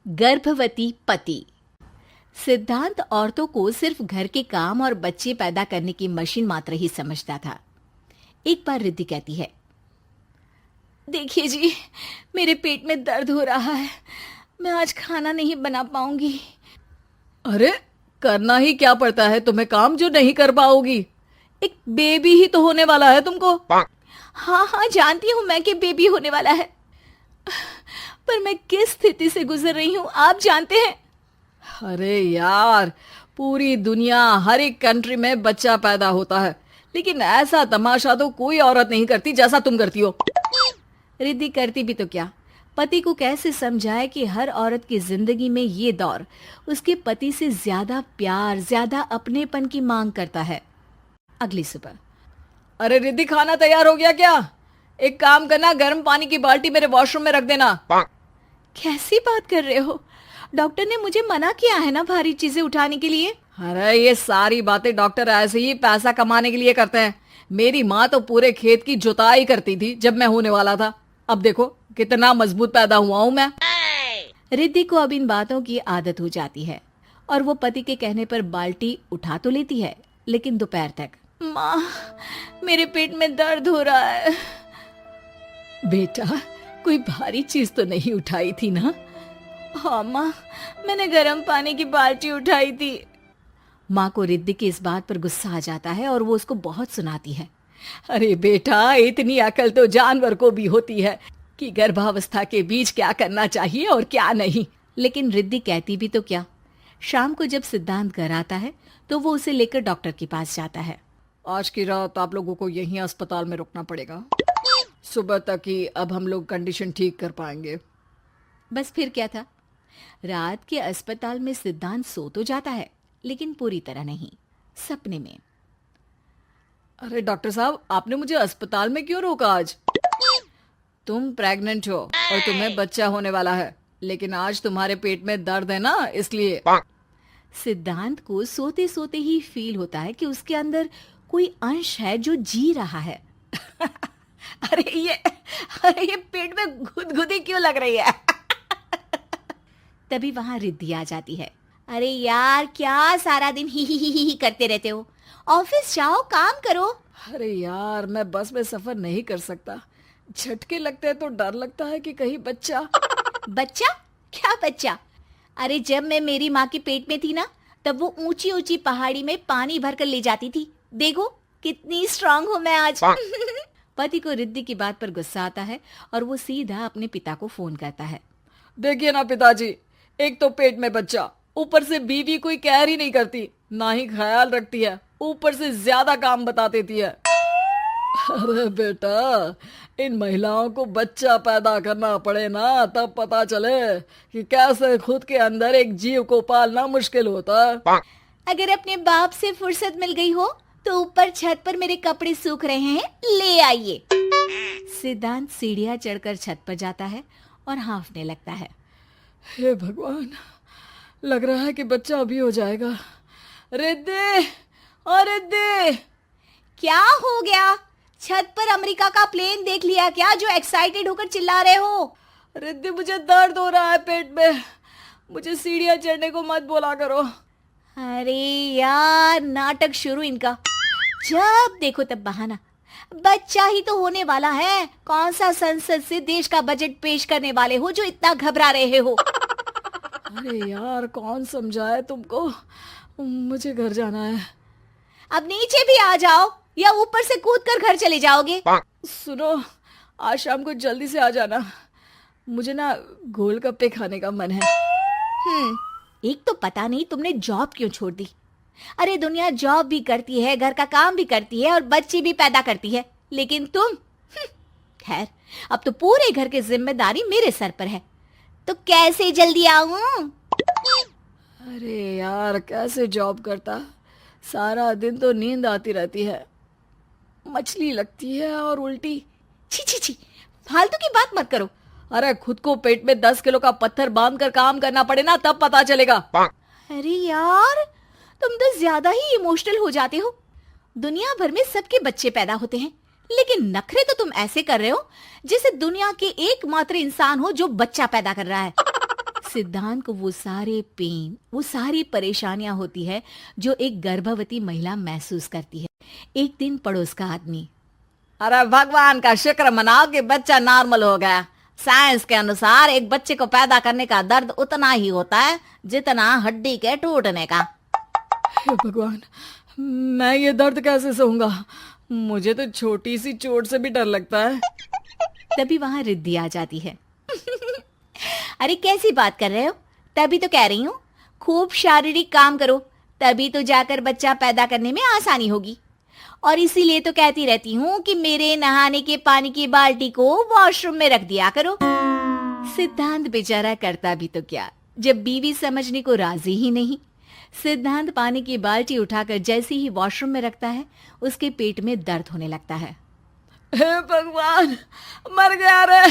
गर्भवती पति। सिद्धांत औरतों को सिर्फ घर के काम और बच्चे पैदा करने की मशीन मात्र ही समझता था। एक बार रिद्धि कहती है, देखिए जी, मेरे पेट में दर्द हो रहा है, मैं आज खाना नहीं बना पाऊंगी। अरे करना ही क्या पड़ता है तुम्हें काम जो नहीं कर पाओगी? एक बेबी ही तो होने वाला है तुमको। हाँ हाँ, जानती हूँ मैं कि बेबी होने वाला है, पर मैं किस स्थिति से गुजर रही हूँ आप जानते हैं। अरे यार, पूरी दुनिया हर एक कंट्री में बच्चा पैदा होता है, लेकिन ऐसा तमाशा तो कोई औरत नहीं करती जैसा तुम करती हो। रिद्धि करती भी तो क्या, पति को कैसे समझाए कि हर औरत की जिंदगी में ये दौर उसके पति से ज्यादा प्यार, ज्यादा अपनेपन की मांग करता है। अगली सुबह, अरे रिद्धि, खाना तैयार हो गया क्या? एक काम करना, गर्म पानी की बाल्टी मेरे वॉशरूम में रख देना। कैसी बात कर रहे हो? डॉक्टर ने मुझे मना किया है ना भारी चीजें उठाने के लिए। अरे ये सारी बातें डॉक्टर ऐसे ही पैसा कमाने के लिए करते हैं। मेरी माँ तो पूरे खेत की जुताई करती थी जब मैं होने वाला था। अब देखो कितना मजबूत पैदा हुआ हूँ मैं। रिद्धि को अब इन बातों की आदत हो जाती है और वो पति के कहने पर बाल्टी उठा तो लेती है, लेकिन दोपहर तक। माँ, मेरे पेट में दर्द हो रहा है। बेटा, कोई भारी चीज तो नहीं उठाई थी ना? हाँ माँ, मैंने गर्म पानी की बाल्टी उठाई थी। माँ को रिद्धि की इस बात पर गुस्सा आ जाता है और वो उसको बहुत सुनाती है। अरे बेटा, इतनी अकल तो जानवर को भी होती है कि गर्भावस्था के बीच क्या करना चाहिए और क्या नहीं। लेकिन रिद्धि कहती भी तो क्या। शाम को जब सिद्धांत घर आता है तो वो उसे लेकर डॉक्टर के पास जाता है। आज की रात आप लोगों को यहीं अस्पताल में रुकना पड़ेगा, सुबह तक ही अब हम लोग कंडीशन ठीक कर पाएंगे। बस फिर क्या था, रात के अस्पताल में सिद्धांत सो तो जाता है, लेकिन पूरी तरह नहीं, सपने में। अरे डॉक्टर साहब, आपने मुझे अस्पताल में क्यों रोका आज? तुम प्रेग्नेंट हो और तुम्हें बच्चा होने वाला है, लेकिन आज तुम्हारे पेट में दर्द है ना, इसलिए। सिद्धांत को सोते सोते ही फील होता है कि उसके अंदर कोई अंश है जो जी रहा है। अरे ये पेट में गुदगुदी क्यों लग रही है? तभी वहां रिद्धि आ जाती है। अरे यार, क्या सारा दिन ही करते रहते हो? ऑफिस जाओ, काम करो। अरे यार, मैं बस में सफर नहीं कर सकता। झटके लगते हैं तो डर लगता है कि कहीं बच्चा। बच्चा? क्या बच्चा? अरे जब मैं मेरी माँ के पेट में थी ना, तब वो ऊंची ऊंची पहाड़ी में पानी भरकर ले जाती थी। देखो कितनी स्ट्रांग हूँ मैं आज। पति को रिद्धि की बात पर गुस्सा आता है और वो सीधा अपने पिता को फोन करता है। देखिए ना पिताजी, एक तो पेट में बच्चा, ऊपर से बीवी कोई केयर ही नहीं करती, ना ही ख्याल रखती है, ऊपर से ज्यादा काम बता देती है। अरे बेटा, इन महिलाओं को बच्चा पैदा करना पड़े ना, तब पता चले कि कैसे खुद के अंदर एक जीव को पालना मुश्किल होता है। अगर अपने बाप से फुर्सत मिल गई हो तो ऊपर छत पर मेरे कपड़े सूख रहे हैं, ले आइए। सिद्धांत सीढ़ियां चढ़कर छत पर जाता है और हांफने लगता है। हे भगवान, लग रहा है कि बच्चा अभी हो जाएगा। रिद्धि, ओ रिद्धि! क्या हो गया? छत पर अमेरिका का प्लेन देख लिया क्या जो एक्साइटेड होकर चिल्ला रहे हो? रिद्धि, मुझे दर्द हो रहा है पेट में, मुझे सीढ़ियां चढ़ने को मत बोला करो। अरे यार, नाटक शुरू इनका। जब देखो तब बहाना। बच्चा ही तो होने वाला है, कौन सा संसद से देश का बजट पेश करने वाले हो जो इतना घबरा रहे हो? अरे यार, कौन समझाए तुमको, मुझे घर जाना है। अब नीचे भी आ जाओ या ऊपर से कूदकर घर चले जाओगे? सुनो, आज शाम को जल्दी से आ जाना, मुझे ना गोलगप्पे खाने का मन है। एक तो पता नहीं तुमने जॉब क्यों छोड़ दी। अरे दुनिया जॉब भी करती है, घर का काम भी करती है और बच्चे भी पैदा करती है, लेकिन तुम खैर, अब तो पूरे घर की जिम्मेदारी मेरे सर पर है, तो कैसे जल्दी आऊं? अरे यार, कैसे जॉब करता, सारा दिन तो नींद आती रहती है, मछली लगती है और उल्टी। छी छी छी, फालतू की बात मत करो। अरे खुद को पेट में 10 किलो का पत्थर बांध कर काम करना पड़े ना, तब पता चलेगा। अरे यार, तुम तो ज्यादा ही इमोशनल हो जाते हो। दुनिया भर में सबके बच्चे पैदा होते हैं, लेकिन नखरे तो तुम ऐसे कर रहे हो जैसे दुनिया के एकमात्र इंसान हो जो बच्चा पैदा कर रहा है। सिद्धांत को वो सारे पेन, वो सारी परेशानियां होती है जो एक गर्भवती महिला महसूस करती है। एक दिन पड़ोस का आदमी, अरे भगवान का शुक्र मनाओ कि बच्चा नॉर्मल हो गया। साइंस के अनुसार एक बच्चे को पैदा करने का दर्द उतना ही होता है जितना हड्डी के टूटने का। हे भगवान, मैं ये दर्द कैसे सहूंगा? मुझे तो छोटी सी चोट से भी डर लगता है। तभी वहां रिद्धि आ जाती है। अरे कैसी बात कर रहे हो? तभी तो कह रही हूँ, खूब शारीरिक काम करो, तभी तो जाकर बच्चा पैदा करने में आसानी होगी। और इसीलिए तो कहती रहती हूँ कि मेरे नहाने के पानी की बाल्टी को वॉशरूम में रख दिया करो। सिद्धांत बेचारा करता भी तो क्या, जब बीवी समझने को राजी ही नहीं। सिद्धांत पानी की बाल्टी उठाकर जैसे ही वॉशरूम में रखता है, उसके पेट में दर्द होने लगता है। हे भगवान, मर गया रे।